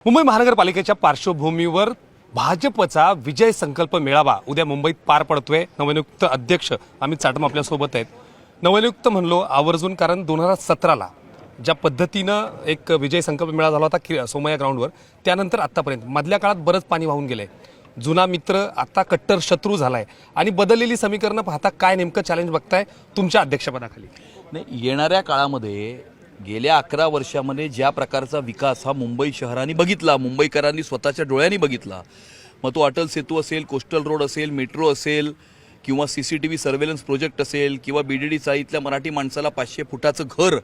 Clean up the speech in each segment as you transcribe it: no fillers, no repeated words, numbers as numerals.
मुंबई महानगरपालिकेच्या पार्श्वभूमीवर भाजपचा विजय संकल्प मेळावा उद्या मुंबईत पार पडतोय। नवनियुक्त अध्यक्ष अमित चाटम आपल्या सोबत आहेत। नवनियुक्त म्हणलो आवर्जून कारण 2017ला ज्या पद्धतीनं एक विजय संकल्प मेळावा झाला होता सोमय्या ग्राउंडवर, त्यानंतर आतापर्यंत मधल्या काळात बरंच पाणी वाहून गेलंय। जुना मित्र आता कट्टर शत्रू झालाय आणि बदललेली समीकरणं पाहता काय नेमकं चॅलेंज बघताय तुमच्या अध्यक्षपदाखाली? नाही, येणाऱ्या काळामध्ये गेल्या 11 वर्षामध्ये ज्या प्रकारचा विकास हा मुंबई शहराने बघितला, मुंबईकरांनी स्वतःच्या डोळ्यांनी बघितला, मग तो अटल सेतू असेल, कोस्टल रोड असेल, मेट्रो असेल किंवा CCTV सर्व्हेलन्स प्रोजेक्ट असेल किंवा BDD चाळीतल्या मराठी माणसाला 500 फुटाचं घर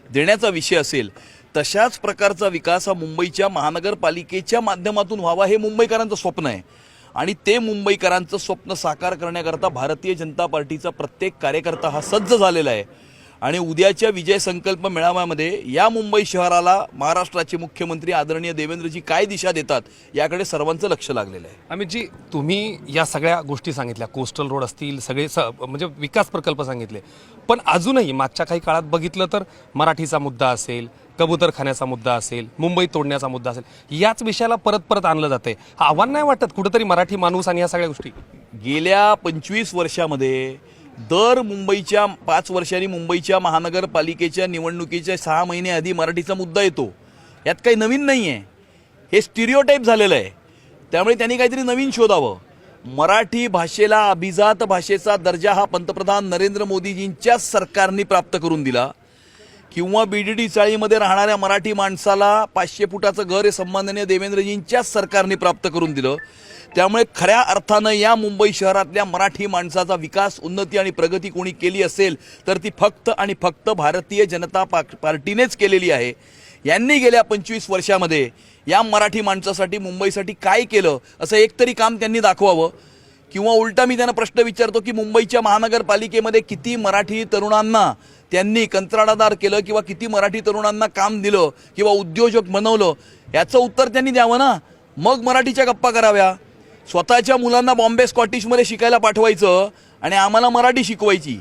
देण्याचा विषय असेल, तशाच प्रकारचा विकास हा मुंबईच्या महानगरपालिकेच्या माध्यमातून व्हावा हे मुंबईकरांचं स्वप्न आहे। आणि ते मुंबईकरांचं स्वप्न साकार करण्याकरता भारतीय जनता पार्टीचा प्रत्येक कार्यकर्ता हा सज्ज झालेला आहे। आणि उद्याच्या विजय संकल्प मेळाव्यामध्ये या मुंबई शहराला महाराष्ट्राचे मुख्यमंत्री आदरणीय देवेंद्रजी काय दिशा देतात याकडे सर्वांचं लक्ष लागलेलं आहे। अमितजी, तुम्ही या सगळ्या गोष्टी सांगितल्या, कोस्टल रोड असतील, सगळे म्हणजे विकास प्रकल्प सांगितले, पण अजूनही मागच्या काही काळात बघितलं तर मराठीचा मुद्दा असेल, कबूतरखान्याचा मुद्दा असेल, मुंबई तोडण्याचा मुद्दा असेल, याच विषयाला परत परत आणलं जाते। हा आव्हान नाही वाटत कुठेतरी मराठी माणूस आणि या सगळ्या गोष्टी? गेल्या 25 वर्षामध्ये दर मुंबईच्या 5 वर्षांनी मुंबईच्या महानगरपालिकेच्या निवडणुकीच्या 6 महिने आधी मराठीचा मुद्दा येतो। यात काही नवीन नाही आहे, हे स्टिरियोटाईप झालेलं आहे। त्यामुळे त्यांनी काहीतरी नवीन शोधावं। मराठी भाषेला अभिजात भाषेचा दर्जा हा पंतप्रधान नरेंद्र मोदीजींच्याच सरकारने प्राप्त करून दिला, किंवा BDD चाळीमध्ये राहणाऱ्या मराठी माणसाला 500 फुटाचं घर हे सन्माननीय देवेंद्रजींच्याच सरकारने प्राप्त करून दिलं। त्यामुळे खऱ्या अर्थानं या मुंबई शहरातल्या मराठी माणसाचा विकास, उन्नती आणि प्रगती कोणी केली असेल तर ती फक्त आणि फक्त भारतीय जनता पार्टीनेच केलेली आहे। यांनी गेल्या 25 वर्षामध्ये या मराठी माणसासाठी, मुंबईसाठी काय केलं असं एकतरी काम त्यांनी दाखवावं। किंवा उलटा मी त्यांना प्रश्न विचारतो की मुंबईच्या महानगरपालिकेमध्ये किती मराठी तरुणांना त्यांनी कंत्राटदार केलं किंवा किती मराठी तरुणांना काम दिलं किंवा उद्योजक बनवलं, याचं उत्तर त्यांनी द्यावं ना। मग मराठीच्या गप्पा कराव्या। स्वतःच्या मुलांना बॉम्बे स्कॉटिशमध्ये शिकायला पाठवायचं आणि आम्हाला मराठी शिकवायची।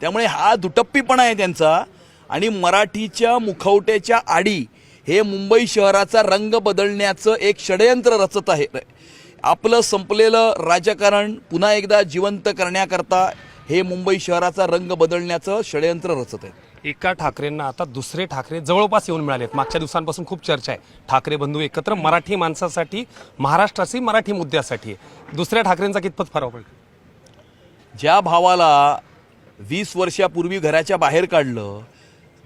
त्यामुळे हा दुटप्पीपणा आहे त्यांचा। आणि मराठीच्या मुखवट्याच्या आडी हे मुंबई शहराचा रंग बदलण्याचं एक षडयंत्र रचत आहे। आपलं संपलेलं राजकारण पुन्हा एकदा जिवंत करण्याकरता हे मुंबई शहराचा रंग बदलण्याचं षडयंत्र रचत आहे। एका ठाकरेंना आता दुसरे ठाकरे जवळपास येऊन मिळालेत। मागच्या दिवसांपासून खूप चर्चा आहे, ठाकरे बंधू एकत्र मराठी माणसासाठी, महाराष्ट्राची मराठी मुद्द्यासाठी। दुसऱ्या ठाकरेंचा कितपत फरक पडेल? ज्या भावाला 20 वर्षापूर्वी घराच्या बाहेर काढलं,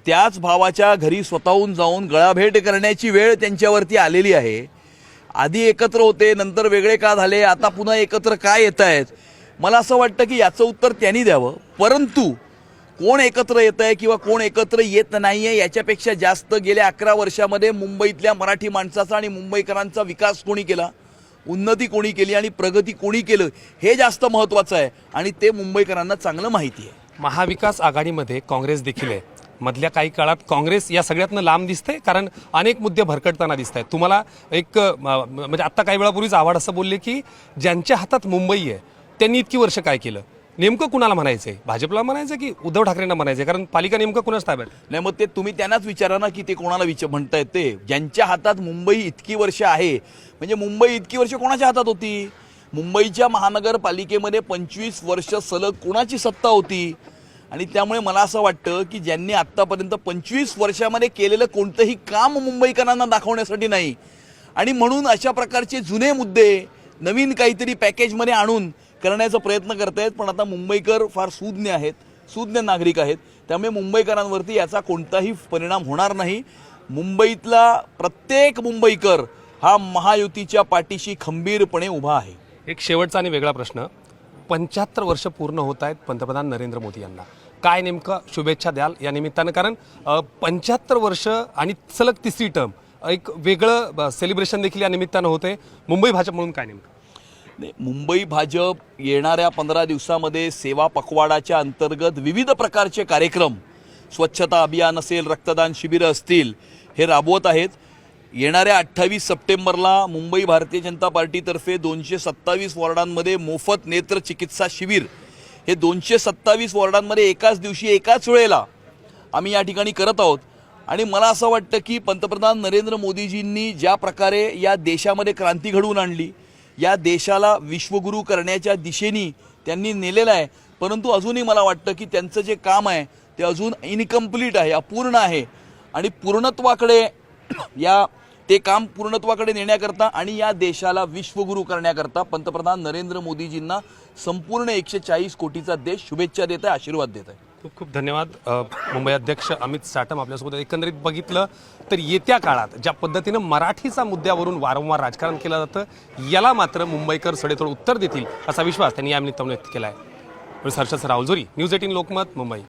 त्याच भावाच्या घरी स्वतःहून जाऊन गळाभेट करण्याची वेळ त्यांच्यावरती आलेली आहे। आधी एकत्र होते, नंतर वेगळे का झाले, आता पुन्हा एकत्र का येत आहेत? मला असं वाटतं की याचं उत्तर त्यांनी द्यावं। परंतु कोण एकत्र येत आहे किंवा कोण एकत्र येत नाही आहे याच्यापेक्षा जास्त गेल्या 11 वर्षामध्ये मुंबईतल्या मराठी माणसाचा आणि मुंबईकरांचा विकास कोणी केला, उन्नती कोणी केली आणि प्रगती कोणी केलं हे जास्त महत्त्वाचं आहे। आणि ते मुंबईकरांना चांगलं माहिती आहे। महाविकास आघाडीमध्ये काँग्रेस देखील आहे। मधल्या काही काळात काँग्रेस या सगळ्यातनं लांब दिसते कारण अनेक मुद्दे भरकटताना दिसत आहेत। तुम्हाला एक म्हणजे आत्ता काही वेळापूर्वीच आव्हाड असं बोलले की ज्यांच्या हातात मुंबई आहे त्यांनी इतकी वर्ष काय केलं? नेमकं कुणाला म्हणायचंय? भाजपला म्हणायचं की उद्धव ठाकरेंना म्हणायचं? कारण पालिका नेमकं कुणाच ताब्यात नाही, मग ते तुम्ही त्यांनाच विचारा ना की ते कोणाला म्हणतायत। ते ज्यांच्या हातात मुंबई इतकी वर्ष आहे, म्हणजे मुंबई इतकी वर्ष कोणाच्या हातात होती? मुंबईच्या महानगरपालिकेमध्ये 25 वर्ष सलग कोणाची सत्ता होती? आणि त्यामुळे मला असं वाटतं की ज्यांनी आत्तापर्यंत 25 वर्षामध्ये केलेलं कोणतंही काम मुंबईकरांना दाखवण्यासाठी नाही, आणि म्हणून अशा प्रकारचे जुने मुद्दे नवीन काहीतरी पॅकेजमध्ये आणून करण्याचा प्रयत्न करतायत। पण आता मुंबईकर फार सुज्ञ आहेत, सुज्ञ नागरिक आहेत, त्यामुळे मुंबईकरांवरती याचा कोणताही परिणाम होणार नाही। मुंबईतला प्रत्येक मुंबईकर हा महायुतीच्या पाठीशी खंबीरपणे उभा आहे। एक शेवटचा आणि वेगळा प्रश्न, 75 वर्ष पूर्ण होत आहेत पंतप्रधान नरेंद्र मोदी यांना, काय नेमकं शुभेच्छा द्याल या निमित्तानं? कारण 75 वर्ष आणि सलग तिसरी टर्म, एक वेगळं सेलिब्रेशन देखील या निमित्तानं होते। मुंबई भाजप म्हणून काय नेमकं? मुंबई भाजप येणाऱ्या 15 दिवसामध्ये सेवा पखवाडाच्या अंतर्गत विविध प्रकारचे कार्यक्रम, स्वच्छता अभियान असेल, रक्तदान शिबिरं असतील, हे राबवत आहेत। येणाऱ्या 28 सप्टेंबरला मुंबई भारतीय जनता पार्टीतर्फे 227 वॉर्डांमध्ये मोफत नेत्र चिकित्सा शिबिर हे 227 वॉर्डांमध्ये एकाच दिवशी एकाच वेळेला आम्ही या ठिकाणी करत आहोत। आणि मला असं वाटतं की पंतप्रधान नरेंद्र मोदीजींनी ज्या प्रकारे या देशामध्ये क्रांती घडवून आणली, या देशाला विश्वगुरू करण्याच्या दिशेने त्यांनी नेलेलं आहे, परंतु अजूनही मला वाटतं की त्यांचं जे काम आहे ते अजून इनकम्प्लीट आहे, अपूर्ण आहे. आणि पूर्णत्वाकडे ते काम पूर्णत्वाकडे नेण्याकरता आणि या देशाला विश्वगुरू करण्याकरता पंतप्रधान नरेंद्र मोदीजींना संपूर्ण 140 कोटीचा देश शुभेच्छा देत आहे, आशीर्वाद देत आहे. खूप खूप धन्यवाद. मुंबई अध्यक्ष अमित साटम आपल्यासोबत. एकंदरीत बघितलं तर येत्या काळात ज्या पद्धतीनं मराठीचा मुद्द्यावरून वारंवार राजकारण केलं जातं, याला मात्र मुंबईकर सडेतोड उत्तर देतील असा विश्वास त्यांनी यानिमित्तानं व्यक्त केला आहे. हर्षद रावजोरी, न्यूज 18 लोकमत, मुंबई.